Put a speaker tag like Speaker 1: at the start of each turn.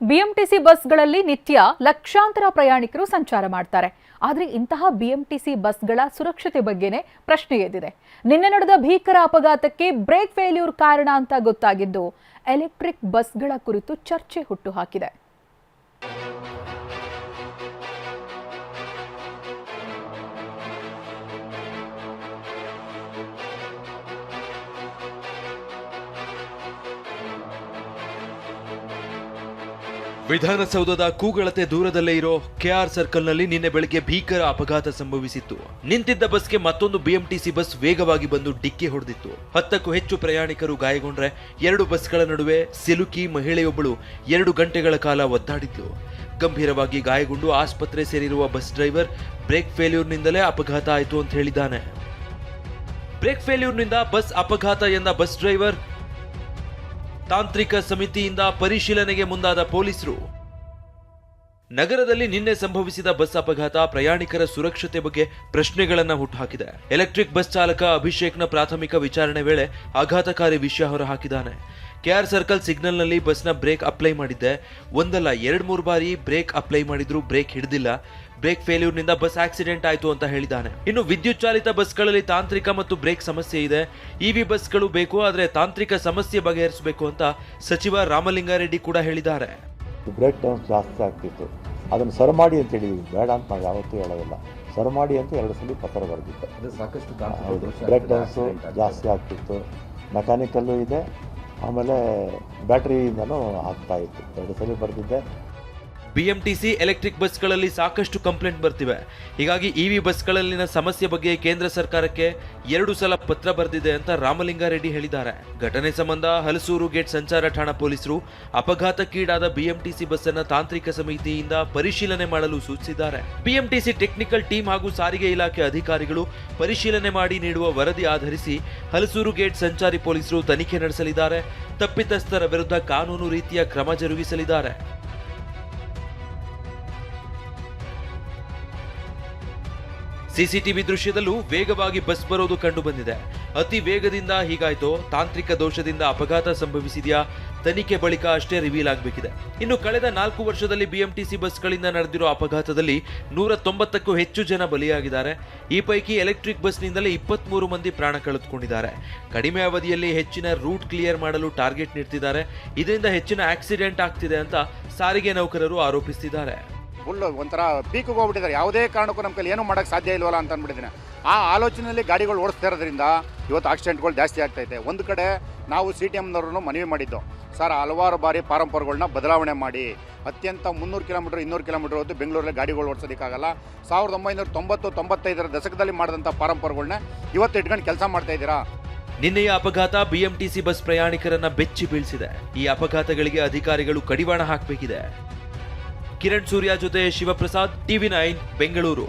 Speaker 1: BMTC ಬಸ್ಗಳಲ್ಲಿ ನಿತ್ಯ ಲಕ್ಷಾಂತರ ಪ್ರಯಾಣಿಕರು ಸಂಚಾರ ಮಾಡ್ತಾರೆ. ಆದರೆ ಇಂತಹ ಬಿಎಂಟಿಸಿ ಬಸ್ಗಳ ಸುರಕ್ಷತೆ ಬಗ್ಗೆನೇ ಪ್ರಶ್ನೆ ಎದ್ದಿದೆ. ನಿನ್ನೆ ನಡೆದ ಭೀಕರ ಅಪಘಾತಕ್ಕೆ ಬ್ರೇಕ್ ಫೇಲ್ಯೂರ್ ಕಾರಣ ಅಂತ ಗೊತ್ತಾಗಿದ್ದು ಎಲೆಕ್ಟ್ರಿಕ್ ಬಸ್ಗಳ ಕುರಿತು ಚರ್ಚೆ ಹುಟ್ಟುಹಾಕಿದೆ.
Speaker 2: ವಿಧಾನಸೌಧದ ಕೂಗಳತೆ ದೂರದಲ್ಲೇ ಇರೋ ಕೆಆರ್ ಸರ್ಕಲ್ನಲ್ಲಿ ನಿನ್ನೆ ಬೆಳಗ್ಗೆ ಭೀಕರ ಅಪಘಾತ ಸಂಭವಿಸಿತ್ತು. ನಿಂತಿದ್ದ ಬಸ್ಗೆ ಮತ್ತೊಂದು ಬಿಎಂಟಿಸಿ ಬಸ್ ವೇಗವಾಗಿ ಬಂದು ಡಿಕ್ಕಿ ಹೊಡೆದಿತ್ತು. 10ಕ್ಕೂ ಹೆಚ್ಚು ಪ್ರಯಾಣಿಕರು ಗಾಯಗೊಂಡ್ರೆ 2 ಬಸ್ಗಳ ನಡುವೆ ಸಿಲುಕಿ ಮಹಿಳೆಯೊಬ್ಬಳು 2 ಗಂಟೆಗಳ ಕಾಲ ಒದ್ದಾಡಿದ್ಲು. ಗಂಭೀರವಾಗಿ ಗಾಯಗೊಂಡು ಆಸ್ಪತ್ರೆ ಸೇರಿರುವ ಬಸ್ ಡ್ರೈವರ್ ಬ್ರೇಕ್ ಫೇಲ್ಯೂರ್ನಿಂದಲೇ ಅಪಘಾತ ಆಯಿತು ಅಂತ ಹೇಳಿದ್ದಾನೆ. ಬ್ರೇಕ್ ಫೇಲ್ಯೂರ್ನಿಂದ ಬಸ್ ಅಪಘಾತ ಎಂದ ಬಸ್ ಡ್ರೈವರ್ ತಾಂತ್ರಿಕ ಸಮಿತಿಯಿಂದ ಪರಿಶೀಲನೆಗೆ ಮುಂದಾದ ಪೊಲೀಸರು. ನಗರದಲ್ಲಿ ನಿನ್ನೆ ಸಂಭವಿಸಿದ ಬಸ್ ಅಪಘಾತ ಪ್ರಯಾಣಿಕರ ಸುರಕ್ಷತೆ ಬಗ್ಗೆ ಪ್ರಶ್ನೆಗಳನ್ನ ಹುಟ್ಟುಹಾಕಿದೆ. ಎಲೆಕ್ಟ್ರಿಕ್ ಬಸ್ ಚಾಲಕ ಅಭಿಷೇಕ್ನ ಪ್ರಾಥಮಿಕ ವಿಚಾರಣೆ ವೇಳೆ ಆಘಾತಕಾರಿ ವಿಷಯ ಹೊರಹಾಕಿದ್ದಾನೆ. ಕೆಆರ್ ಸರ್ಕಲ್ ಸಿಗ್ನಲ್ನಲ್ಲಿ ಬಸ್ನ ಬ್ರೇಕ್ ಅಪ್ಲೈ ಮಾಡಿದ್ದೆ. ಒಂದಲ್ಲ 2-3 ಬಾರಿ ಬ್ರೇಕ್ ಅಪ್ಲೈ ಮಾಡಿದ್ರು ಬ್ರೇಕ್ ಹಿಡಿದಿಲ್ಲ. ಬ್ರೇಕ್ ಫೇಲ್ಯೂರ್ನಿಂದ ಬಸ್ ಆಕ್ಸಿಡೆಂಟ್ ಆಯಿತು ಅಂತ ಹೇಳಿದ್ದಾನೆ. ಇನ್ನು ವಿದ್ಯುತ್ ಚಾಲಿತ ಬಸ್ಗಳಲ್ಲಿ ತಾಂತ್ರಿಕ ಮತ್ತು ಬ್ರೇಕ್ ಸಮಸ್ಯೆ ಇದೆ. ಇವಿ ಬಸ್ಗಳು ಬೇಕು, ಆದರೆ ತಾಂತ್ರಿಕ ಸಮಸ್ಯೆ ಬಗೆಹರಿಸಬೇಕು ಅಂತ ಸಚಿವ ರಾಮಲಿಂಗಾರೆಡ್ಡಿ ಕೂಡ ಹೇಳಿದ್ದಾರೆ.
Speaker 3: ಬ್ರೇಕ್ ಡೌನ್ ಜಾಸ್ತಿ ಆಗ್ತಿತ್ತು, ಅದನ್ನು ಸರಿ ಮಾಡಿ ಅಂತ ಹೇಳಿದ್ವಿ. ಬೇಡ ಅಂತ ನಾವು ಯಾವತ್ತೂ ಹೇಳೋದಿಲ್ಲ. ಸರಿ ಮಾಡಿ ಅಂತ 2 ಸಲ ಪತ್ರ ಬರೆದಿದ್ದೆ. ಸಾಕಷ್ಟು ಬ್ರೇಕ್ ಡೌನ್ಸು ಜಾಸ್ತಿ ಆಗ್ತಿತ್ತು. ಮೆಕ್ಯಾನಿಕಲ್ಲು ಇದೆ, ಆಮೇಲೆ ಬ್ಯಾಟ್ರಿಯಿಂದನೂ ಆಗ್ತಾ ಇತ್ತು. 2 ಸಲ ಬರೆದಿದ್ದೆ.
Speaker 2: ಬಿಎಂಟಿಸಿ ಎಲೆಕ್ಟ್ರಿಕ್ ಬಸ್ಗಳಲ್ಲಿ ಸಾಕಷ್ಟು ಕಂಪ್ಲೇಂಟ್ ಬರ್ತಿವೆ. ಹೀಗಾಗಿ ಇವಿ ಬಸ್ಗಳಲ್ಲಿನ ಸಮಸ್ಯೆ ಬಗ್ಗೆ ಕೇಂದ್ರ ಸರ್ಕಾರಕ್ಕೆ 2 ಸಲ ಪತ್ರ ಬರೆದಿದೆ ಅಂತ ರಾಮಲಿಂಗಾರೆಡ್ಡಿ ಹೇಳಿದ್ದಾರೆ. ಘಟನೆ ಸಂಬಂಧ ಹಲಸೂರು ಗೇಟ್ ಸಂಚಾರ ಠಾಣಾ ಪೊಲೀಸರು ಅಪಘಾತಕ್ಕೀಡಾದ ಬಿಎಂಟಿಸಿ ಬಸ್ ಅನ್ನ ತಾಂತ್ರಿಕ ಸಮಿತಿಯಿಂದ ಪರಿಶೀಲನೆ ಮಾಡಲು ಸೂಚಿಸಿದ್ದಾರೆ. ಬಿಎಂಟಿಸಿ ಟೆಕ್ನಿಕಲ್ ಟೀಮ್ ಹಾಗೂ ಸಾರಿಗೆ ಇಲಾಖೆ ಅಧಿಕಾರಿಗಳು ಪರಿಶೀಲನೆ ಮಾಡಿ ನೀಡುವ ವರದಿ ಆಧರಿಸಿ ಹಲಸೂರು ಗೇಟ್ ಸಂಚಾರಿ ಪೊಲೀಸರು ತನಿಖೆ ನಡೆಸಲಿದ್ದಾರೆ. ತಪ್ಪಿತಸ್ಥರ ವಿರುದ್ಧ ಕಾನೂನು ರೀತಿಯ ಕ್ರಮ ಜರುಗಿಸಲಿದ್ದಾರೆ. ಸಿಸಿಟಿವಿ ದೃಶ್ಯದಲ್ಲೂ ವೇಗವಾಗಿ ಬಸ್ ಬರೋದು ಕಂಡು ಬಂದಿದೆ. ಅತಿ ವೇಗದಿಂದ ಹೀಗಾಯ್ತೋ, ತಾಂತ್ರಿಕ ದೋಷದಿಂದ ಅಪಘಾತ ಸಂಭವಿಸಿದೆಯಾ, ತನಿಖೆ ಬಳಿಕ ಅಷ್ಟೇ ರಿವೀಲ್ ಆಗಬೇಕಿದೆ. ಇನ್ನು ಕಳೆದ 4 ವರ್ಷದಲ್ಲಿ ಬಿಎಂಟಿಸಿ ಬಸ್ಗಳಿಂದ ನಡೆದಿರೋ ಅಪಘಾತದಲ್ಲಿ 190ಕ್ಕೂ ಹೆಚ್ಚು ಜನ ಬಲಿಯಾಗಿದ್ದಾರೆ. ಈ ಪೈಕಿ ಎಲೆಕ್ಟ್ರಿಕ್ ಬಸ್ನಿಂದಲೇ 23 ಮಂದಿ ಪ್ರಾಣ ಕಳೆದುಕೊಂಡಿದ್ದಾರೆ. ಕಡಿಮೆ ಅವಧಿಯಲ್ಲಿ ಹೆಚ್ಚಿನ ರೂಟ್ ಕ್ಲಿಯರ್ ಮಾಡಲು ಟಾರ್ಗೆಟ್ ನೀಡ್ತಿದ್ದಾರೆ. ಇದರಿಂದ ಹೆಚ್ಚಿನ ಆಕ್ಸಿಡೆಂಟ್ ಆಗ್ತಿದೆ ಅಂತ ಸಾರಿಗೆ ನೌಕರರು ಆರೋಪಿಸುತ್ತಿದ್ದಾರೆ.
Speaker 4: ಫುಲ್ ಒಂಥರ ಪೀಕಿಗೆ ಹೋಗ್ಬಿಟ್ಟಿದ್ದಾರೆ. ಯಾವುದೇ ಕಾರಣಕ್ಕೂ ನಮ್ಮ ಕೈಲಿ ಏನೂ ಮಾಡೋಕ್ಕೆ ಸಾಧ್ಯ ಇಲ್ವಲ್ಲ ಅಂತ ಅಂದ್ಬಿಟ್ಟಿದ್ದೀನಿ. ಆ ಆಲೋಚನೆಯಲ್ಲಿ ಗಾಡಿಗಳು ಓಡಿಸ್ತಾ ಇರೋದ್ರಿಂದ ಇವತ್ತು ಆಕ್ಸಿಡೆಂಟ್ಗಳು ಜಾಸ್ತಿ ಆಗ್ತೈತೆ. ಒಂದು ಕಡೆ ನಾವು CTMನವ್ರನ್ನು ಮನವಿ ಮಾಡಿದ್ದು, ಸರ್ ಹಲವಾರು ಬಾರಿ ಪಾರಂಪರ್ಗಳನ್ನ ಬದಲಾವಣೆ ಮಾಡಿ ಅತ್ಯಂತ 300 ಕಿಲೋಮೀಟರ್ 200 ಕಿಲೋಮೀಟರ್ ಹೊತ್ತು ಬೆಂಗಳೂರಲ್ಲಿ ಗಾಡಿಗಳು ಓಡಿಸೋದಕ್ಕಾಗಲ್ಲ. 1990-95 ದಶಕದಲ್ಲಿ ಮಾಡಿದಂಥ ಪಾರಂಪರ್ಗಳನ್ನ ಇವತ್ತು ಇಟ್ಕೊಂಡು ಕೆಲಸ ಮಾಡ್ತಾ ಇದ್ದೀರಾ.
Speaker 2: ನಿನ್ನೆಯ ಅಪಘಾತ ಬಿಎಂಟಿಸಿ ಬಸ್ ಪ್ರಯಾಣಿಕರನ್ನ ಬೆಚ್ಚಿ ಬೀಳಿಸಿದೆ. ಈ ಅಪಘಾತಗಳಿಗೆ ಅಧಿಕಾರಿಗಳು ಕಡಿವಾಣ ಹಾಕಬೇಕಿದೆ. ಕಿರಣ್ ಸೂರ್ಯ ಜೊತೆ ಶಿವಪ್ರಸಾದ್, TV9 ಬೆಂಗಳೂರು.